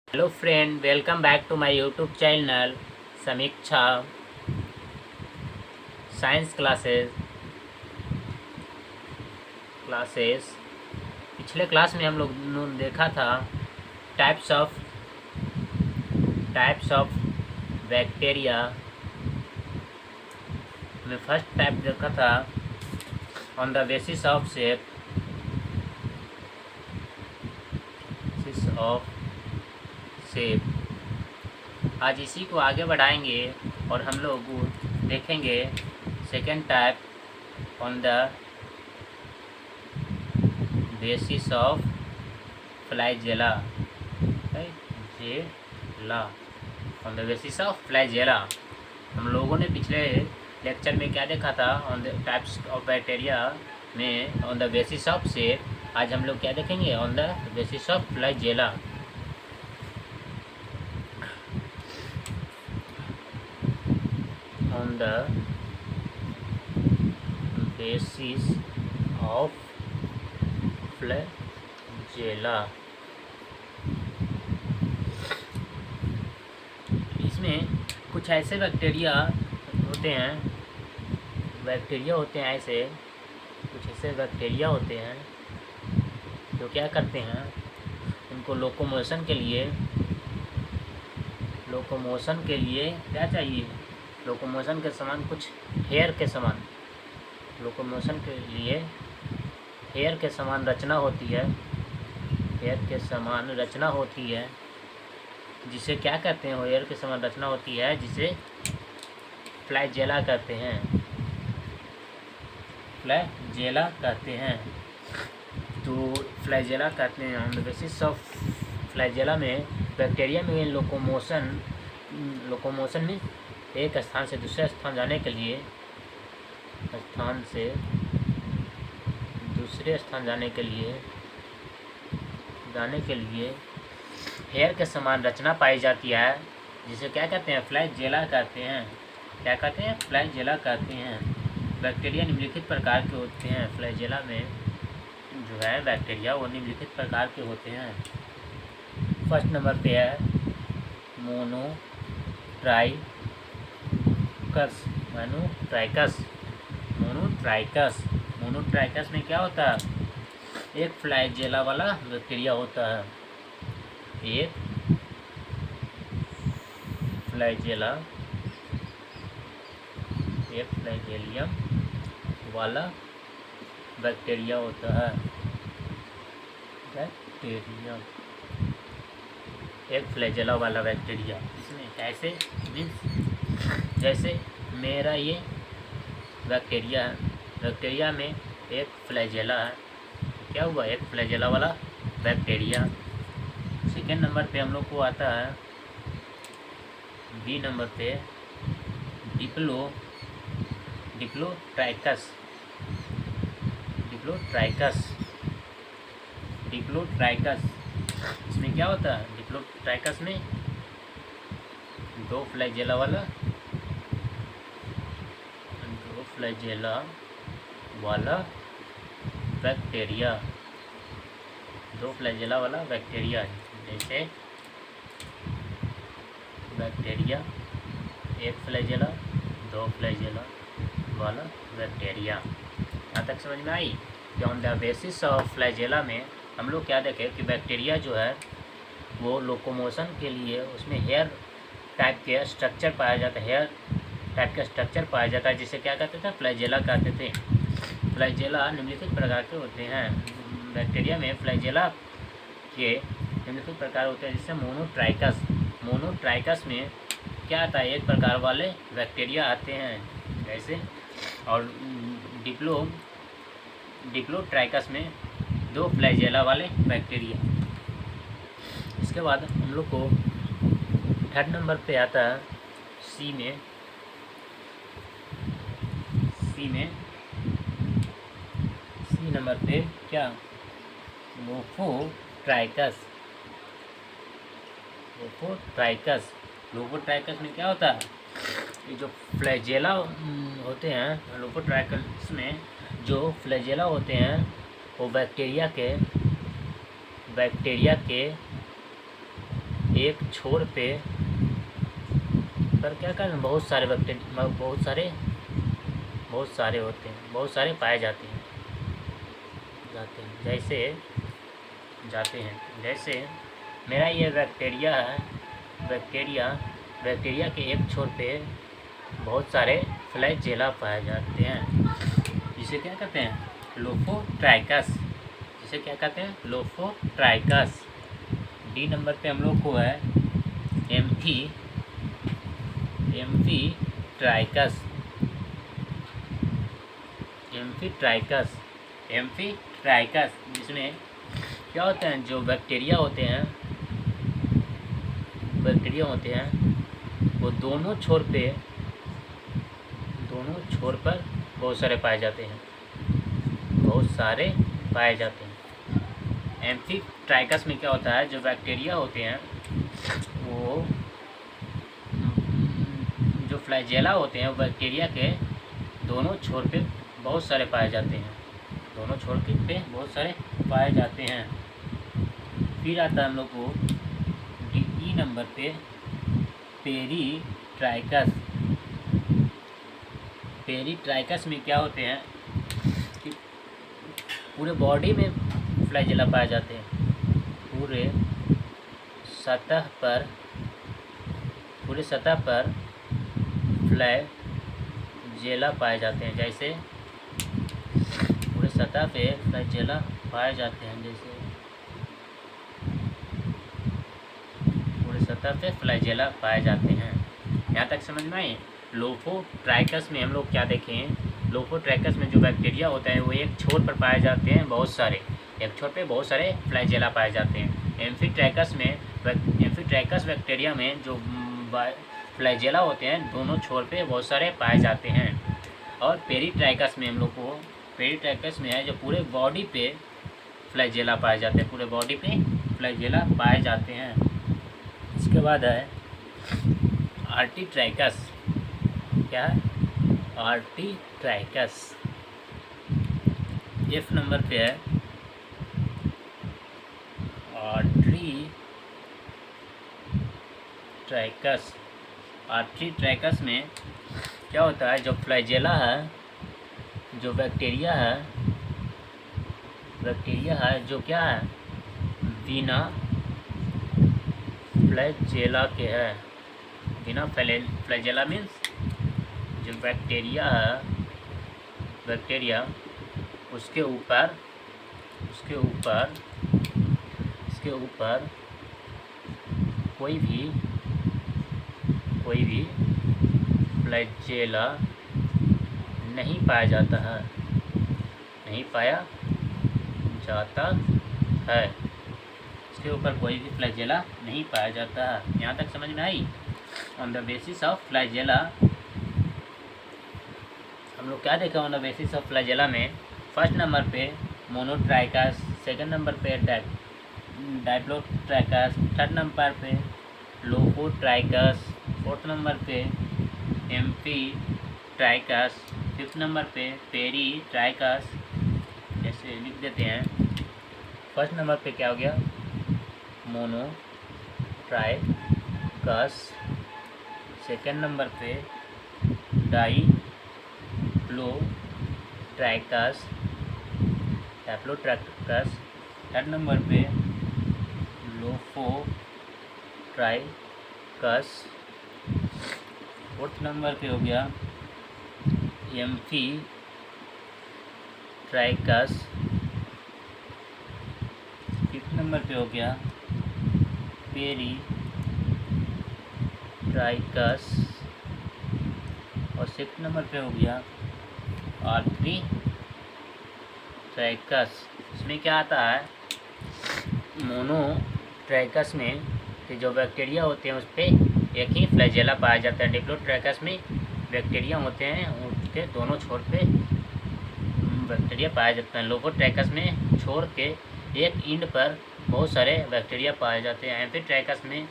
Hello friend, welcome back to my YouTube channel Samiksha science classes. पिछले class में हम लोग ने देखा था टाइप्स ऑफ बैक्टीरिया में फर्स्ट टाइप देखा था on the basis of shape. आज इसी को आगे बढ़ाएंगे और हम लोग देखेंगे second type on the basis of flagella. On the basis of flagella हम लोगों ने पिछले लेक्चर में क्या देखा था? On the types of bacteria में on the basis of shape. आज हम लोग क्या देखेंगे? On the basis of flagella. On the basis of flagella। इसमें कुछ ऐसे बैक्टीरिया होते हैं कुछ ऐसे बैक्टीरिया होते हैं जो क्या करते हैं, उनको लोकोमोशन के लिए क्या चाहिए? लोकोमोशन के समान कुछ हेयर के समान लोकोमोशन के लिए हेयर के समान रचना होती है जिसे क्या कहते हैं? हेयर के समान रचना होती है जिसे फ्लैजेला कहते हैं। तो फ्लैजेला कहते हैं। On the basis of flagella में बैक्टीरिया में लोकोमोशन में एक स्थान से दूसरे स्थान जाने के लिए हेयर के समान रचना पाई जाती है जिसे क्या कहते हैं? फ्लैजेला कहते हैं। क्या कहते हैं? फ्लैजेला कहते हैं। बैक्टीरिया निम्नलिखित प्रकार के होते हैं। फ्लैजेला में जो है बैक्टीरिया वो निम्नलिखित प्रकार के होते हैं। फर्स्ट नंबर पे है मोनोट्राइकस में क्या होता है? एक फ्लैजेला वाला बैक्टीरिया होता है। एक फ्लैजेलियम वाला बैक्टीरिया होता है। एक फ्लैजेला वाला बैक्टीरिया। इसमें कैसे मीन्स जैसे मेरा ये बैक्टीरिया में एक फ्लैजेला है। क्या हुआ? एक फ्लैजेला वाला बैक्टीरिया। सेकेंड नंबर पे हम लोग को आता है बी नंबर पे डिप्लोट्राइकस। इसमें क्या होता है? डिप्लोट्राइकस में दो फ्लैजेला वाला बैक्टीरिया जैसे बैक्टीरिया एक फ्लैजेला, दो फ्लैजेला वाला बैक्टीरिया। यहाँ तक समझ में आई कि on the basis of flagella में हम लोग क्या देखें कि बैक्टीरिया जो है वो लोकोमोशन के लिए उसमें हेयर टाइप के स्ट्रक्चर पाया जाता है जिसे क्या कहते थे? फ्लैजेला कहते थे। फ्लैजेला निम्नलिखित प्रकार के होते हैं। बैक्टीरिया में फ्लैजेला के निम्नलिखित प्रकार होते हैं जिससे मोनोट्राइकस में क्या आता है? एक प्रकार वाले बैक्टीरिया आते हैं जैसे, और डिप्लोट्राइकस में दो फ्लैजेला वाले बैक्टीरिया। इसके बाद हम लोग को थर्ड नंबर पे आता है सी नंबर पे क्या? लोफोट्राइकस में क्या होता है? ये जो फ्लैजेला होते हैं, लोफोट्राइकस में जो फ्लैजेला होते हैं वो बैक्टीरिया के एक छोर पे पर क्या करना, बहुत सारे बैक्टीरिया, बहुत सारे होते हैं, बहुत सारे पाए जाते हैं जैसे मेरा ये बैक्टीरिया है। बैक्टीरिया के एक छोर पे बहुत सारे फ्लैजेला पाए जाते हैं, जिसे क्या कहते हैं, लोफोट्राइकस। डी नंबर पे हम लोग को है एम्फीट्राइकस, जिसमें क्या होते हैं, जो बैक्टीरिया होते हैं वो दोनों छोर पर बहुत सारे पाए जाते हैं। एम्फीट्राइकस में क्या होता है, जो बैक्टीरिया होते हैं वो जो फ्लैजेला होते हैं वो बैक्टीरिया के दोनों छोर पे बहुत सारे पाए जाते हैं। फिर आता है हम लोग को डी नंबर पे पेरीट्राइकस में क्या होते हैं कि पूरे बॉडी में फ्लैजेला पाए जाते हैं, पूरे सतह पर फ्लैजेला पाए जाते हैं। जैसे पूरे सतह पे फ्लैजेला पाए जाते हैं, यहाँ तक समझ में आई। लोफोट्राइकस में हम लोग क्या देखें, लोफोट्राइकस में जो बैक्टीरिया होता है वो एक छोर पर पाए जाते हैं, बहुत सारे फ्लैजेला पाए जाते हैं। एम्फीट्राइकस बैक्टीरिया में जो फ्लैजेला होते हैं दोनों छोर पे बहुत सारे पाए जाते हैं। और पेरीट्राइकस में हम लोग को है जो पूरे बॉडी पे फ्लैजेला पाए जाते हैं, इसके बाद है आर्टीट्राइकस। क्या है, आर्टीट्राइकस एफ नंबर पे है। आर्टीट्राइकस में क्या होता है, जो फ्लैजेला है, जो बैक्टीरिया है जो क्या है, बिना फ्लैजेला के है। बिना फ्लैजेला मीन्स जो बैक्टीरिया उसके ऊपर कोई भी फ्लैजेला नहीं पाया जाता है, इसके ऊपर कोई भी फ्लैजेला नहीं पाया जाता है। यहाँ तक समझ में आई। On the basis of flagella हम लोग क्या देखें, on the basis of flagella में फर्स्ट नंबर पे मोनोट्राइकस, सेकंड नंबर पे डाइप्लोट्राइकस, थर्ड नंबर पे लोफोट्राइकस, फोर्थ नंबर पे एम्फीट्राइकस, फिफ्थ नंबर पे पेरीट्राइकस। जैसे लिख देते हैं, फर्स्ट नंबर पे क्या हो गया, मोनोट्राइकस, सेकंड नंबर पे डाइप्लोट्राइकस, थर्ड नंबर पे लोफोट्राइकस, फोर्थ नंबर पे हो गया एम्फीट्राइकस, फिफ्थ नंबर पे हो गया पेरीट्राइकस और सिक्स्थ नंबर पे हो गया आर्टीट्राइकस। इसमें क्या आता है, मोनोट्राइकस में कि जो बैक्टीरिया होते हैं उस पर एक ही फ्लैजेला पाया जाता है। डिप्लोट्राइकस में बैक्टीरिया होते हैं उनके दोनों छोर पे बैक्टीरिया पाया जाता है। लोफोट्राइकस में छोर के एक इंड पर बहुत सारे बैक्टीरिया पाए जाते हैं। एम्फीट्राइकस में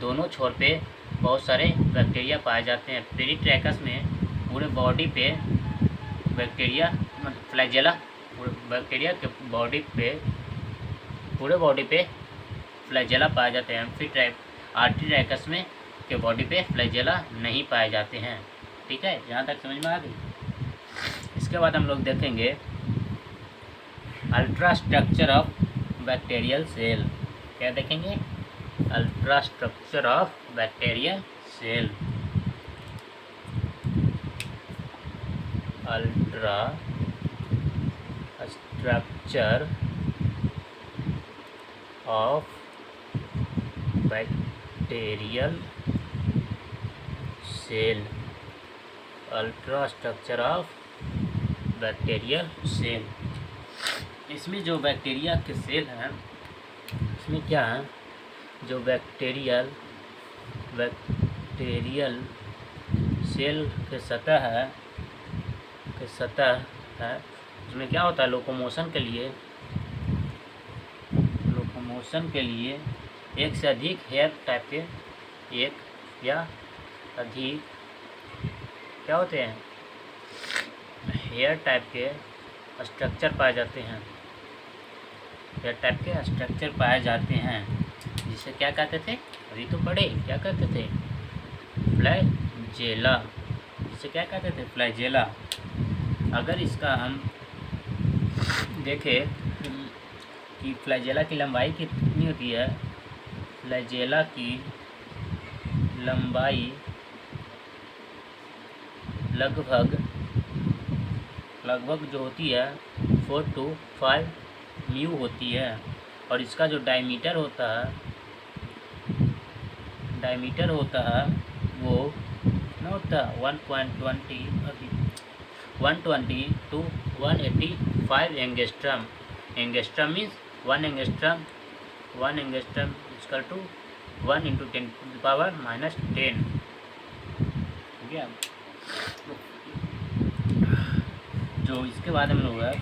दोनों छोर पे बहुत सारे बैक्टीरिया पाए जाते हैं। पेरीट्राइकस में पूरे बॉडी पे बैक्टीरिया फ्लैजेला, बैक्टीरिया के पूरे बॉडी पे फ्लैजेला पाए जाते हैं। आर्टरीडायकस में के बॉडी पे फ्लैजेला नहीं पाए जाते हैं। ठीक है, यहाँ तक समझ में आ गई। इसके बाद हम लोग देखेंगे ultra structure of bacterial cell. क्या देखेंगे? Ultra structure of bacterial cell. Ultra structure of bacterial cell. Ultra structure of bacterial cell. इसमें जो बैक्टीरिया के सेल हैं, इसमें क्या है, जो बैक्टीरियल सेल के सतह है, उसमें क्या होता है, लोकोमोशन के लिए एक से अधिक हेयर टाइप के, एक या अधिक क्या होते हैं, हेयर टाइप के स्ट्रक्चर पाए जाते हैं। हेयर टाइप के स्ट्रक्चर पाए जाते हैं जिसे क्या कहते थे, अभी तो पढ़े, क्या कहते थे, फ्लैजेला। जिसे क्या कहते थे, फ्लैजेला। अगर इसका हम देखें कि फ्लैजेला की लंबाई कितनी होती है, फ्लैजेला की लंबाई लगभग जो होती है 4 to 5 म्यू होती है। और इसका जो डायमीटर होता है वो कितना होता है, 120 to 185 angstrom. Angstrom means 1 angstrom equal to 1 × 10⁻⁻10। ठीक है। जो इसके बाद हम लोग है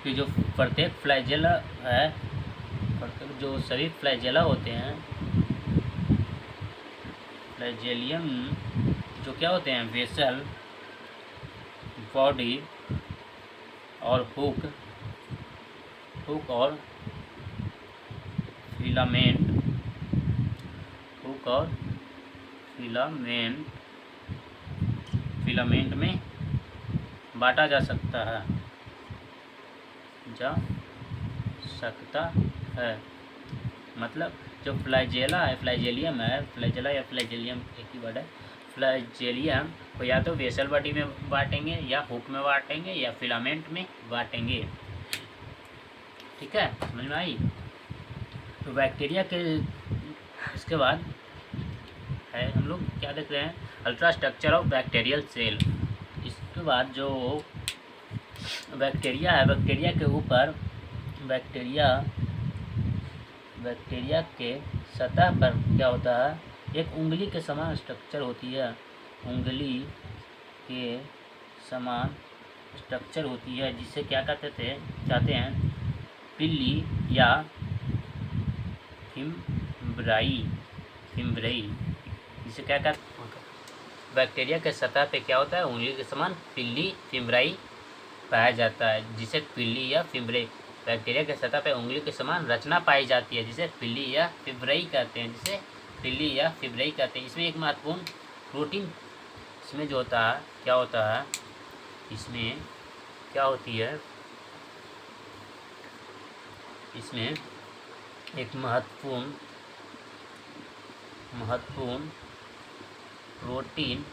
कि जो प्रत्येक फ्लैजेला है, जो सभी फ्लैजेला होते हैं, फ्लैजेलियम जो क्या होते हैं, वेसल, बॉडी और हुक और फिलामेंट में बांटा जा सकता है। मतलब जो फ्लैजेलियम है, फ्लैजेला या फ्लैजेलियम एक ही वर्ड है। फ्लैजेलियम को या तो वेसल बॉडी में बांटेंगे, या हुक में बांटेंगे, या फिलामेंट में बांटेंगे। ठीक है, समझ में आई। तो बैक्टीरिया के इसके बाद है, हम लोग क्या देख रहे हैं, ultra structure of bacterial cell. इसके बाद जो बैक्टीरिया है, बैक्टीरिया के ऊपर बैक्टीरिया के सतह पर क्या होता है, एक उंगली के समान स्ट्रक्चर होती है। उंगली के समान स्ट्रक्चर होती है जिसे क्या कहते हैं, पिल्ली या फिम्ब्राई। जिसे क्या कहते हैं, बैक्टीरिया के सतह पे क्या होता है, उंगली के समान पिल्ली फिम्ब्राई पाया जाता है, जिसे पिल्ली या फिम्ब्राई। बैक्टीरिया के सतह पे उंगली के समान रचना पाई जाती है जिसे पिल्ली या फिब्राई कहते हैं। इसमें एक महत्वपूर्ण प्रोटीन इसमें जो होता है, क्या होता है, इसमें क्या होती है, इसमें एक महत्वपूर्ण प्रोटीन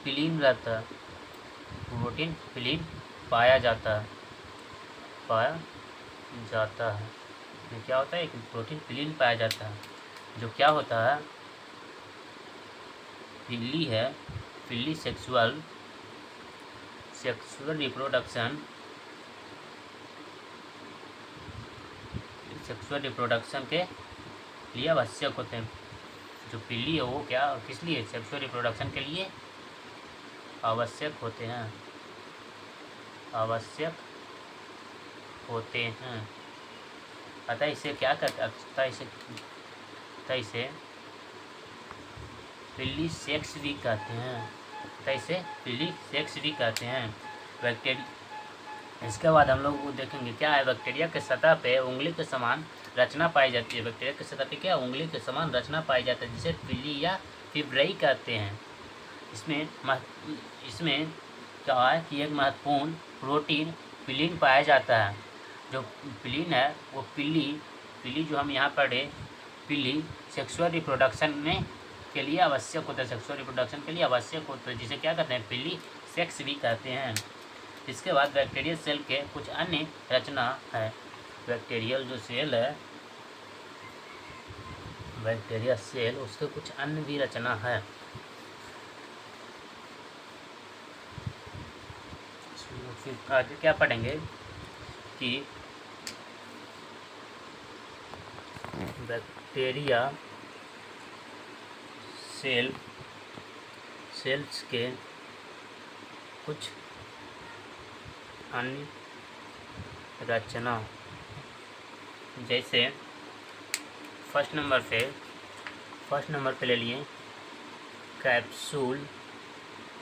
फिलिन रहता है। प्रोटीन फिलिन पाया जाता है। इसमें क्या होता है, एक प्रोटीन फिलिन पाया जाता है, जो क्या होता है, पिल्ली सेक्सुअल रिप्रोडक्शन के लिए आवश्यक होते हैं। जो पिल्ली है वो क्या, किस लिए, सेक्सुअल रिप्रोडक्शन के लिए आवश्यक होते हैं। अतः इसे क्या कहते हैं, इसे पिल्ली सेक्स भी कहते हैं। इसके बाद हम लोग वो देखेंगे क्या है, बैक्टीरिया के सतह पे उंगली के समान रचना पाई जाती है। बैक्टीरिया के सतह पे क्या उंगली के समान रचना पाई जाती है, जिसे पिली या फिब्रई कहते हैं। इसमें क्या है कि एक महत्वपूर्ण प्रोटीन पिलीन पाया जाता है। जो पिलीन है वो पिली जो हम यहाँ पढ़े, पिली सेक्सुअल रिप्रोडक्शन में के लिए आवश्यक होता है, सेक्सुअल रिप्रोडक्शन के लिए आवश्यक होता है, जिसे क्या कहते हैं, पिली सेक्स भी कहते हैं। इसके बाद बैक्टीरियल सेल के कुछ अन्य रचना है। बैक्टीरियल जो सेल है, बैक्टीरिया सेल, उसके कुछ अन्य भी रचना है। फिर आगे क्या पढ़ेंगे कि बैक्टीरिया सेल्स के कुछ अन्य रचना, जैसे फर्स्ट नंबर पे ले लिए कैप्सूल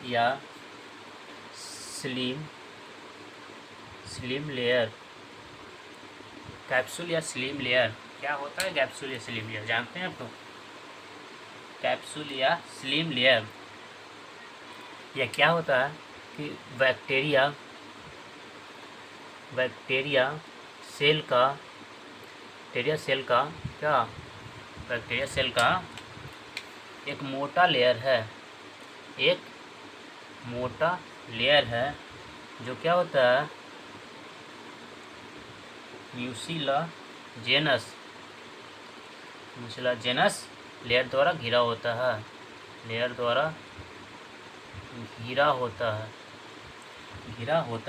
या स्लिम लेयर। कैप्सूल या स्लिम लेयर क्या होता है? कैप्सूल या स्लिम लेयर जानते हैं आप लोग? कैप्सूल या स्लिम लेयर यह क्या होता है कि बैक्टीरिया सेल का एक मोटा लेयर है, जो क्या होता है, म्यूसिलाजेनस लेयर द्वारा घिरा होता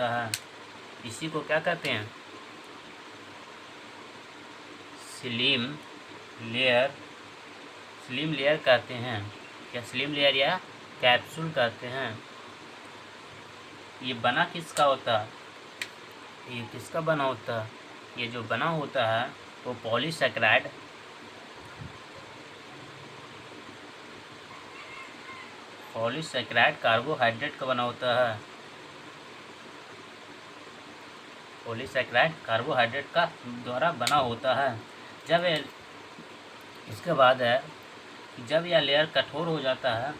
है। इसी को क्या कहते हैं? स्लिम लेयर कहते हैं, या स्लिम लेयर या कैप्सूल कहते हैं। ये बना किसका होता है? ये किसका बना होता है? ये जो बना होता है वो पॉलीसैकेराइड कार्बोहाइड्रेट का बना होता है। पॉलीसैकेराइड कार्बोहाइड्रेट का द्वारा बना होता है। इसके बाद है, जब यह लेयर कठोर हो जाता है,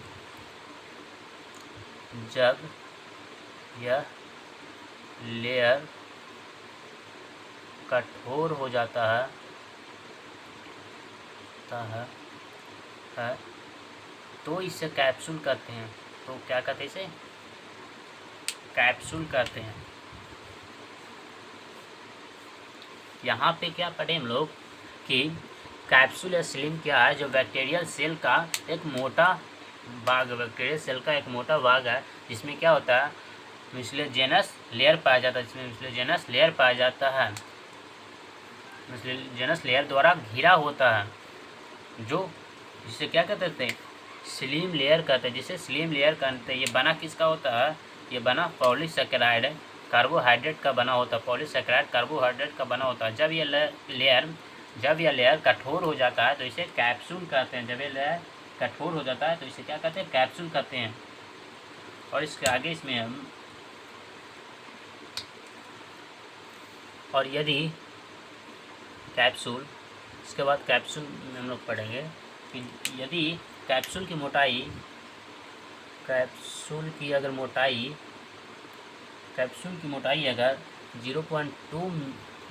तो इसे कैप्सूल कहते हैं। तो क्या कहते हैं इसे? कैप्सूल कहते हैं। यहाँ पे क्या पढ़े हम लोग कि कैप्सूल या स्लिम क्या है? जो बैक्टीरियल सेल का एक मोटा भाग है, जिसमें क्या होता है, म्यूसिलेजेनस लेयर पाया जाता है, म्यूसिलेजेनस लेयर द्वारा घिरा होता है, जो जिसे क्या कहते थे? स्लिम लेयर कहते हैं, जिसे स्लिम लेयर कहते हैं। ये बना किसका होता है? ये बना पॉलीसैकेराइड कार्बोहाइड्रेट का बना होता है। जब यह लेयर कठोर हो जाता है तो इसे कैप्सूल कहते हैं। जब ये लेयर कठोर हो जाता है तो इसे क्या कहते हैं? कैप्सूल कहते हैं। और इसके आगे इसमें हम इसके बाद कैप्सूल में हम लोग पढ़ेंगे कि यदि कैप्सूल की मोटाई अगर 0.2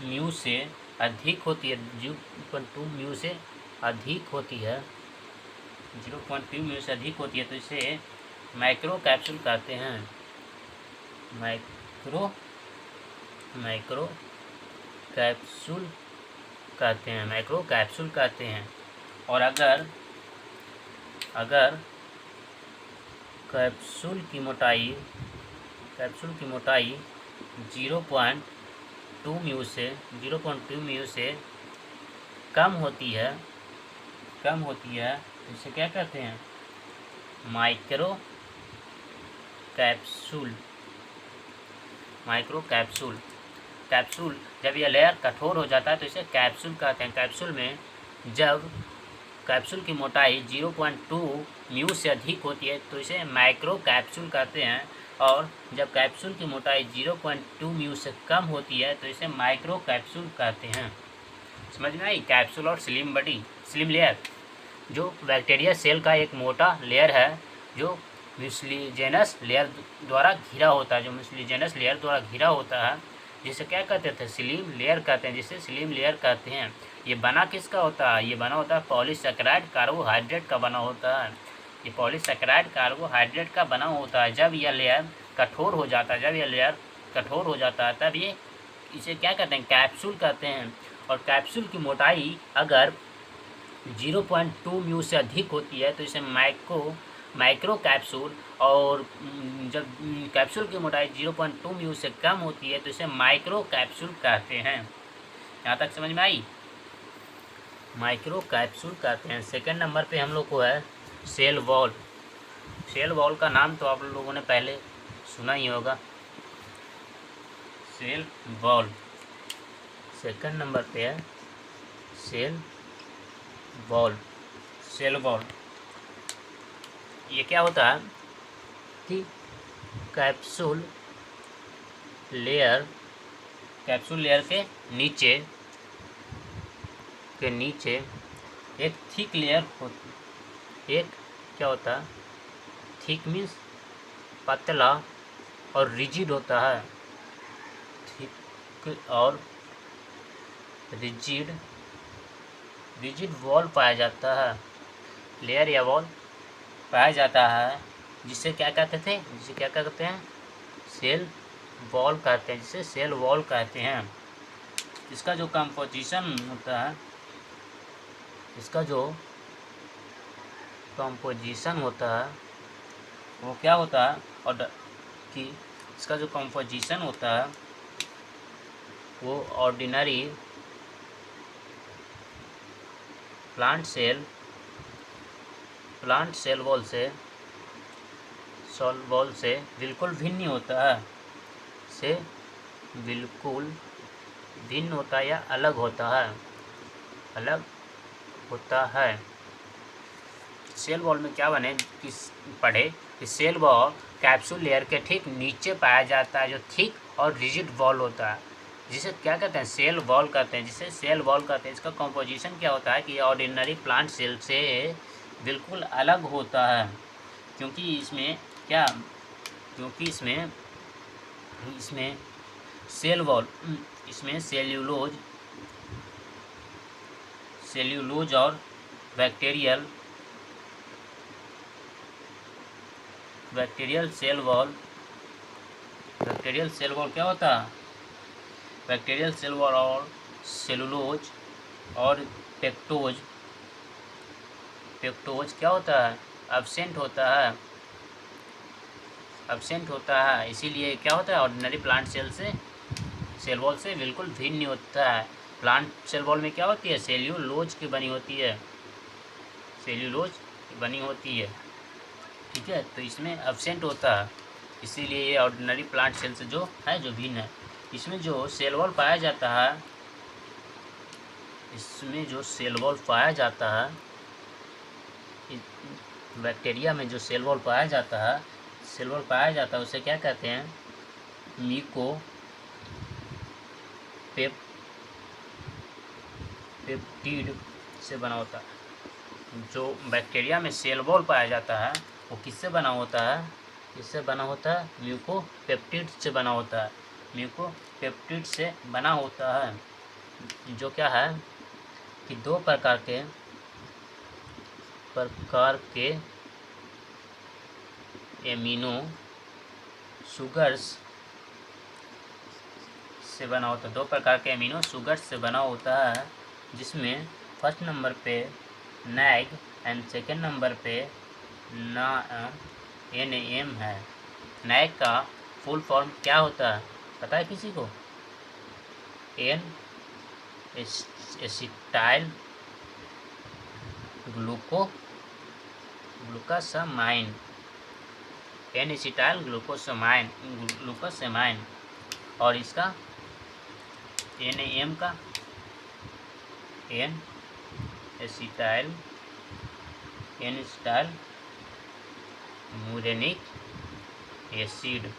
म्यू से अधिक होती है, 0.2 म्यू से अधिक होती है, तो इसे माइक्रो कैप्सूल कहते हैं। माइक्रो कैप्सूल कहते हैं। और अगर कैप्सूल की मोटाई 0.2 म्यू से कम होती है, तो इसे क्या कहते हैं? Micro capsule. जब यह लेयर कठोर हो जाता है तो इसे कैप्सूल कहते हैं। कैप्सूल में जब कैप्सूल की मोटाई 0.2 म्यू से अधिक होती है तो इसे माइक्रो कैप्सूल कहते हैं। और जब कैप्सूल की मोटाई 0.2 म्यू से कम होती है तो इसे माइक्रो कैप्सूल कहते हैं। समझ में आई? कैप्सूल और स्लिम बॉडी, स्लिम लेयर जो बैक्टीरिया सेल का एक मोटा लेयर है जो म्यूसिलीजेनस लेयर द्वारा घिरा होता है, जिसे क्या कहते थे? स्लिम लेयर कहते हैं, जिसे स्लिम लेयर कहते हैं। ये बना किसका होता है? ये बना होता है पॉलीसैकेराइड कार्बोहाइड्रेट का बना होता है। ये पॉलीसैकेराइड कार्बोहाइड्रेट का बना होता है। जब यह लेयर कठोर हो जाता है, तब ये इसे क्या कहते हैं? कैप्सूल कहते हैं। और कैप्सूल की मोटाई अगर 0.2 म्यू से अधिक होती है तो इसे माइक्रो कैप्सूल, और जब कैप्सूल की मोटाई 0.2 म्यू से कम होती है तो इसे माइक्रो कैप्सूल कहते हैं। यहाँ तक समझ में आई? माइक्रो कैप्सूल कहते हैं। सेकंड नंबर पे हम लोग को है सेल वॉल। सेल वॉल का नाम तो आप लोगों ने पहले सुना ही होगा, सेल वॉल। सेकंड नंबर पे है सेल वॉल। ये क्या होता है कि कैप्सूल लेयर के नीचे एक थिक लेयर होती, एक क्या होता है? थिक मीन्स पतला और रिजिड होता है। थिक और रिजिड वॉल पाया जाता है, लेयर या वॉल पाया जाता है, जिसे क्या कहते हैं? सेल वॉल कहते हैं, जिसे सेल वॉल कहते हैं। इसका जो कंपोजिशन होता है, वो क्या होता है? और कि इसका जो कंपोजिशन होता है वो ऑर्डिनरी प्लांट सेल वॉल से बिल्कुल भिन्न होता है, या अलग होता है। सेल वॉल में क्या पढ़े कि सेल वॉल कैप्सूल लेयर के ठीक नीचे पाया जाता है, जो थिक और रिजिड वॉल होता है, जिसे क्या कहते हैं? सेल वॉल कहते हैं। इसका कंपोजिशन क्या होता है कि ऑर्डिनरी प्लांट सेल से बिल्कुल अलग होता है, क्योंकि इसमें सेल वॉल इसमें सेल्यूलोज और बैक्टीरियल सेल वॉल क्या होता है? बैक्टीरियल सेल वॉल और सेलुलोज और पेक्टोज क्या होता है? एब्सेंट होता है। इसीलिए क्या होता है? ऑर्डिनरी प्लांट सेल वॉल से बिल्कुल भिन्न होता है। प्लांट सेल वॉल में क्या होती है? सेल्यूलोज की बनी होती है, ठीक है। तो इसमें एब्सेंट होता है, इसीलिए ये ऑर्डिनरी प्लांट सेल से जो भिन्न है। इसमें जो सेल वॉल पाया जाता है, बैक्टीरिया में जो सेल वॉल पाया जाता है उसे क्या कहते हैं? म्यूकोपेप्टिड से बना होता है। जो बैक्टीरिया में सेल वॉल पाया जाता है वो किससे बना होता है? म्यूकोपेप्टिड से बना होता है। जो क्या है कि दो प्रकार के एमिनो शुगर्स से बना होता है। 2 प्रकार के एमिनो शुगर्स से बना होता है, जिसमें फर्स्ट नंबर पे नैग एंड सेकेंड नंबर पे NAM है। नैग का फुल फॉर्म क्या होता है पता है किसी को? N acetyl glucosamine, glucosamine. और इसका NAM का N एसिटाइल म्यूरेनिक एसिड।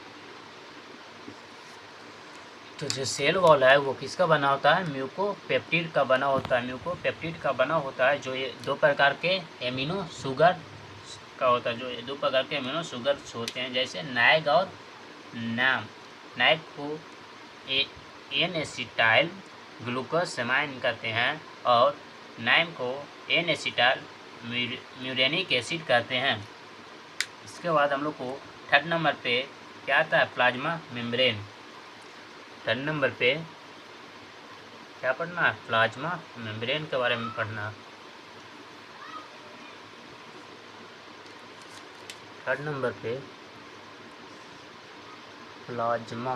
तो जो सेल वॉल है वो किसका बना होता है? म्यूकोपेप्टिड का बना होता है। म्यूकोपेप्टिड का बना होता है जो ये दो प्रकार के एमिनो शुगर का होता है, जो ये दो प्रकार के एमिनो शुगर होते हैं, जैसे नाइग और नाम। नाइग को एन एसिटाइल ग्लूकोसामाइन कहते हैं और नाइम को एन एसिटाइल म्यूरेनिक एसिड कहते हैं। इसके बाद हम लोग को थर्ड नंबर पे क्या आता है? Plasma membrane. थर्ड नंबर पे क्या पढ़ना है? प्लाज्मा मेम्ब्रेन के बारे में पढ़ना। थर्ड नंबर पे प्लाज्मा